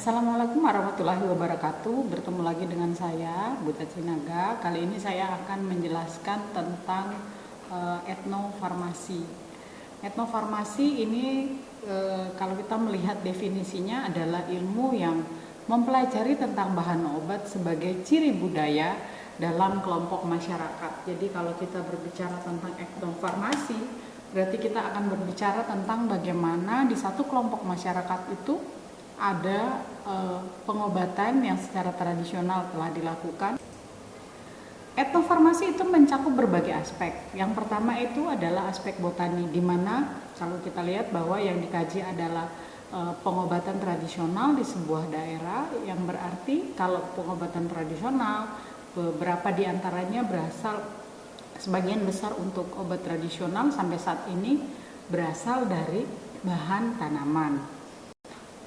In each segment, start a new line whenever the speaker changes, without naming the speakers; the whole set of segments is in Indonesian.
Assalamualaikum warahmatullahi wabarakatuh. Bertemu lagi dengan saya, Bu Cinaga. Kali ini saya akan menjelaskan tentang etnofarmasi. Etnofarmasi ini kalau kita melihat definisinya adalah ilmu yang mempelajari tentang bahan obat sebagai ciri budaya dalam kelompok masyarakat. Jadi kalau kita berbicara tentang etnofarmasi, berarti kita akan berbicara tentang bagaimana di satu kelompok masyarakat itu ada pengobatan yang secara tradisional telah dilakukan. Etnofarmasi itu mencakup berbagai aspek. Yang pertama itu adalah aspek botani, di mana kalau kita lihat bahwa yang dikaji adalah pengobatan tradisional di sebuah daerah, yang berarti kalau pengobatan tradisional beberapa diantaranya berasal, sebagian besar untuk obat tradisional sampai saat ini berasal dari bahan tanaman.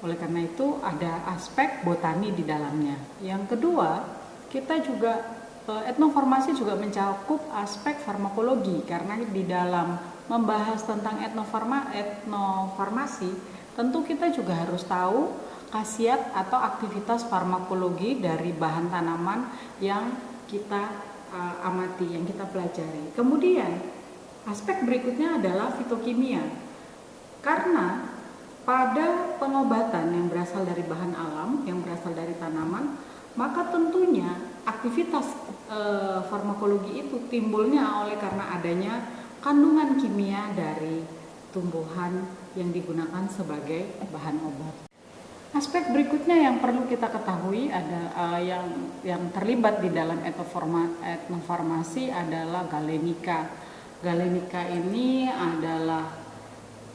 Oleh karena itu ada aspek botani di dalamnya. Yang kedua, kita juga etnofarmasi juga mencakup aspek farmakologi, karena di dalam membahas tentang etnofarmasi tentu kita juga harus tahu khasiat atau aktivitas farmakologi dari bahan tanaman yang kita amati, yang kita pelajari. Kemudian aspek berikutnya adalah fitokimia, karena pada pengobatan yang berasal dari bahan alam, yang berasal dari tanaman, maka tentunya aktivitas farmakologi itu timbulnya oleh karena adanya kandungan kimia dari tumbuhan yang digunakan sebagai bahan obat. Aspek berikutnya yang perlu kita ketahui ada yang terlibat di dalam etnofarmasi adalah galenika. Galenika ini adalah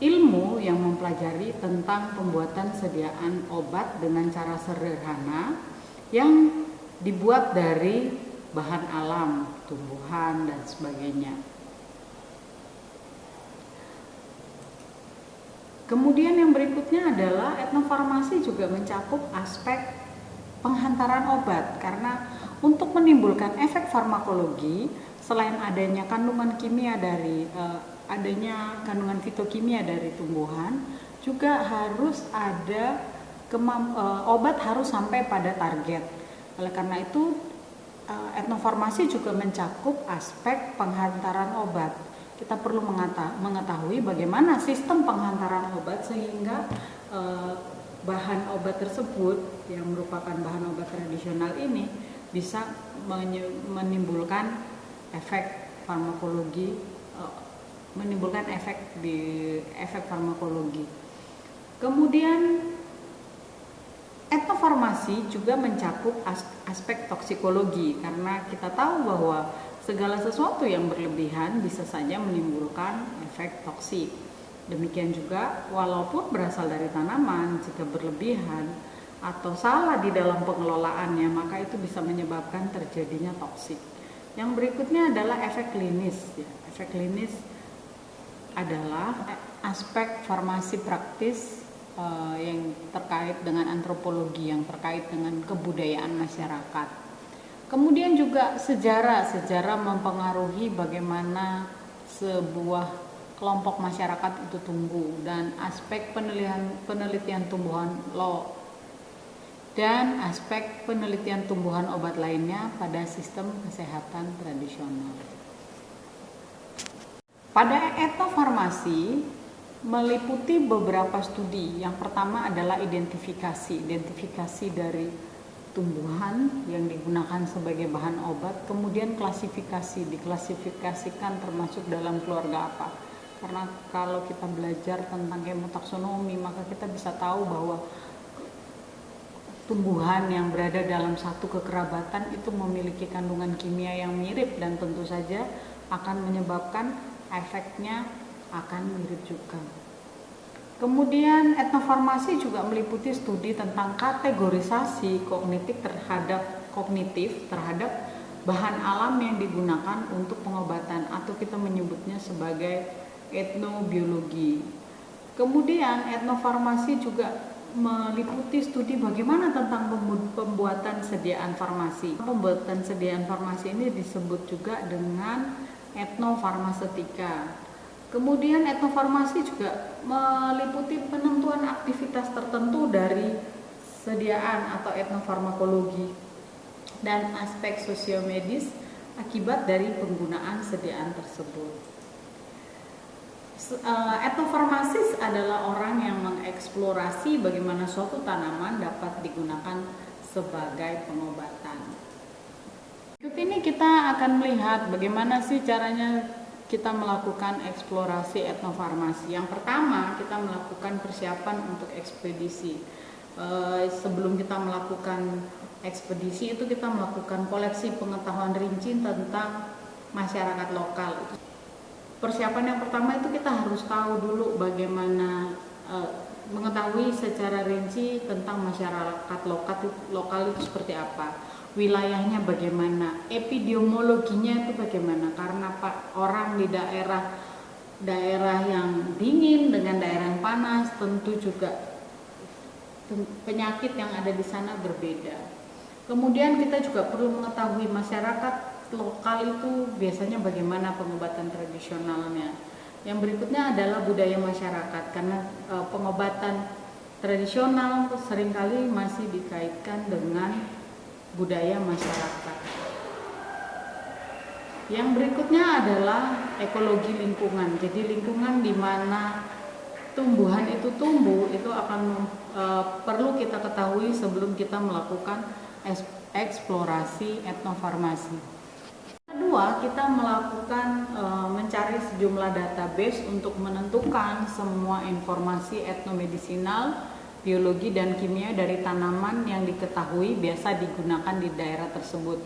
ilmu yang mempelajari tentang pembuatan sediaan obat dengan cara sederhana yang dibuat dari bahan alam, tumbuhan dan sebagainya. Kemudian yang berikutnya adalah etnofarmasi juga mencakup aspek penghantaran obat, karena untuk menimbulkan efek farmakologi selain adanya kandungan kimia dari adanya kandungan fitokimia dari tumbuhan, juga harus ada obat harus sampai pada target. Oleh karena itu etnofarmasi juga mencakup aspek penghantaran obat. Kita perlu mengetahui bagaimana sistem penghantaran obat sehingga bahan obat tersebut yang merupakan bahan obat tradisional ini bisa menimbulkan efek farmakologi, menimbulkan efek farmakologi. Kemudian etnofarmasi juga mencakup aspek toksikologi, karena kita tahu bahwa segala sesuatu yang berlebihan bisa saja menimbulkan efek toksik. Demikian juga walaupun berasal dari tanaman, jika berlebihan atau salah di dalam pengelolaannya, maka itu bisa menyebabkan terjadinya toksik. Yang berikutnya adalah efek klinis. Efek klinis adalah aspek farmasi praktis yang terkait dengan antropologi, yang terkait dengan kebudayaan masyarakat. Kemudian juga sejarah mempengaruhi bagaimana sebuah kelompok masyarakat itu tumbuh, dan aspek penelitian tumbuhan dan aspek penelitian tumbuhan obat lainnya pada sistem kesehatan tradisional. Pada etnofarmasi meliputi beberapa studi. Yang pertama adalah identifikasi dari tumbuhan yang digunakan sebagai bahan obat, kemudian diklasifikasikan termasuk dalam keluarga apa. Karena kalau kita belajar tentang hemotaksonomi, maka kita bisa tahu bahwa tumbuhan yang berada dalam satu kekerabatan itu memiliki kandungan kimia yang mirip, dan tentu saja akan menyebabkan efeknya akan mirip juga. Kemudian etnofarmasi juga meliputi studi tentang kategorisasi kognitif terhadap bahan alam yang digunakan untuk pengobatan, atau kita menyebutnya sebagai etnobiologi. Kemudian etnofarmasi juga meliputi studi bagaimana tentang pembuatan sediaan farmasi. Pembuatan sediaan farmasi ini disebut juga dengan etnofarmaseutika. Kemudian etnofarmasi juga meliputi penentuan aktivitas tertentu dari ketersediaan atau etnofarmakologi, dan aspek sosiomedis akibat dari penggunaan sediaan tersebut. Etnofarmasis adalah orang yang mengeksplorasi bagaimana suatu tanaman dapat digunakan sebagai pengobatan. Berikut ini kita akan melihat bagaimana sih caranya kita melakukan eksplorasi etnofarmasi. Yang pertama, kita melakukan persiapan untuk ekspedisi. Sebelum kita melakukan ekspedisi itu, kita melakukan koleksi pengetahuan rinci tentang masyarakat lokal. Persiapan yang pertama itu kita harus tahu dulu bagaimana mengetahui secara rinci tentang masyarakat lokal itu seperti apa, wilayahnya bagaimana, epidemiologinya itu bagaimana, karena orang di daerah yang dingin dengan daerah yang panas tentu juga penyakit yang ada di sana berbeda. Kemudian kita juga perlu mengetahui masyarakat lokal itu biasanya bagaimana pengobatan tradisionalnya. Yang berikutnya adalah budaya masyarakat, karena pengobatan tradisional seringkali masih dikaitkan dengan budaya masyarakat. Yang berikutnya adalah ekologi lingkungan. Jadi lingkungan di mana tumbuhan itu tumbuh itu akan perlu kita ketahui sebelum kita melakukan eksplorasi etnofarmasi. Kedua, kita melakukan mencari sejumlah database untuk menentukan semua informasi etnomedisinal, biologi dan kimia dari tanaman yang diketahui biasa digunakan di daerah tersebut.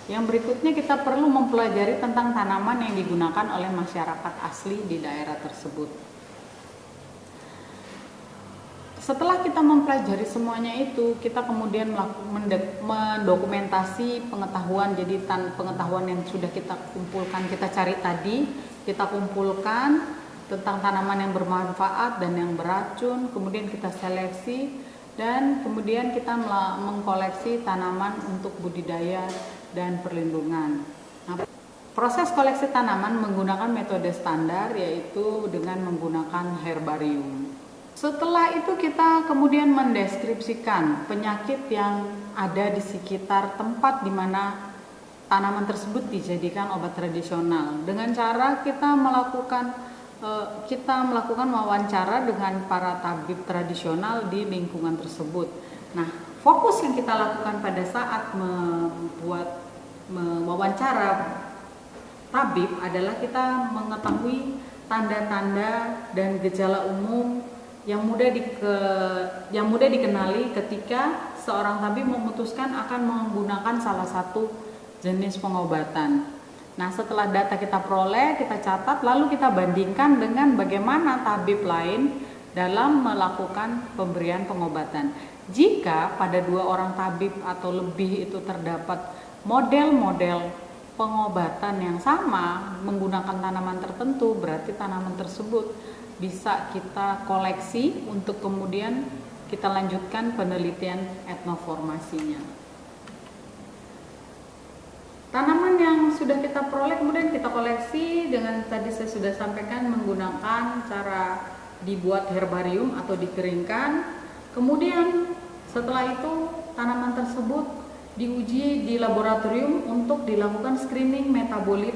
Yang berikutnya, kita perlu mempelajari tentang tanaman yang digunakan oleh masyarakat asli di daerah tersebut. Setelah kita mempelajari semuanya itu, kita kemudian mendokumentasi pengetahuan. Jadi pengetahuan yang sudah kita kumpulkan, kita cari tadi, kita kumpulkan tentang tanaman yang bermanfaat dan yang beracun, kemudian kita seleksi, dan kemudian kita mengkoleksi tanaman untuk budidaya dan perlindungan. Nah, proses koleksi tanaman menggunakan metode standar, yaitu dengan menggunakan herbarium. Setelah itu kita kemudian mendeskripsikan penyakit yang ada di sekitar tempat di mana tanaman tersebut dijadikan obat tradisional, dengan cara kita melakukan wawancara dengan para tabib tradisional di lingkungan tersebut. Nah, fokus yang kita lakukan pada saat membuat wawancara tabib adalah kita mengetahui tanda-tanda dan gejala umum yang mudah dikenali ketika seorang tabib memutuskan akan menggunakan salah satu jenis pengobatan. Nah, setelah data kita peroleh, kita catat, lalu kita bandingkan dengan bagaimana tabib lain dalam melakukan pemberian pengobatan. Jika pada 2 orang tabib atau lebih itu terdapat model-model pengobatan yang sama menggunakan tanaman tertentu, berarti tanaman tersebut bisa kita koleksi untuk kemudian kita lanjutkan penelitian etnofarmasinya. Tanaman yang sudah kita peroleh kemudian kita koleksi dengan tadi saya sudah sampaikan menggunakan cara dibuat herbarium atau dikeringkan. Kemudian setelah itu tanaman tersebut diuji di laboratorium untuk dilakukan screening metabolit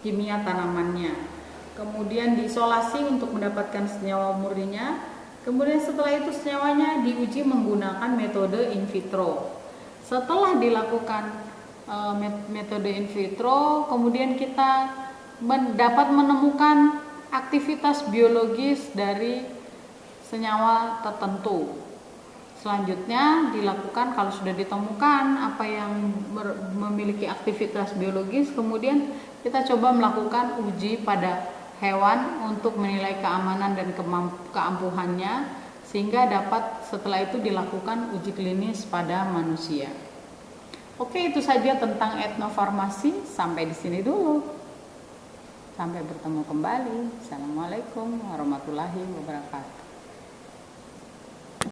kimia tanamannya. Kemudian diisolasi untuk mendapatkan senyawa murninya. Kemudian setelah itu senyawanya diuji menggunakan metode in vitro. Setelah dilakukan metode in vitro, kemudian kita dapat menemukan aktivitas biologis dari senyawa tertentu. Selanjutnya dilakukan, kalau sudah ditemukan apa yang memiliki aktivitas biologis, kemudian kita coba melakukan uji pada hewan untuk menilai keamanan dan keampuhannya, sehingga dapat setelah itu dilakukan uji klinis pada manusia. Oke, itu saja tentang etnofarmasi. Sampai di sini dulu. Sampai bertemu kembali. Assalamualaikum warahmatullahi wabarakatuh.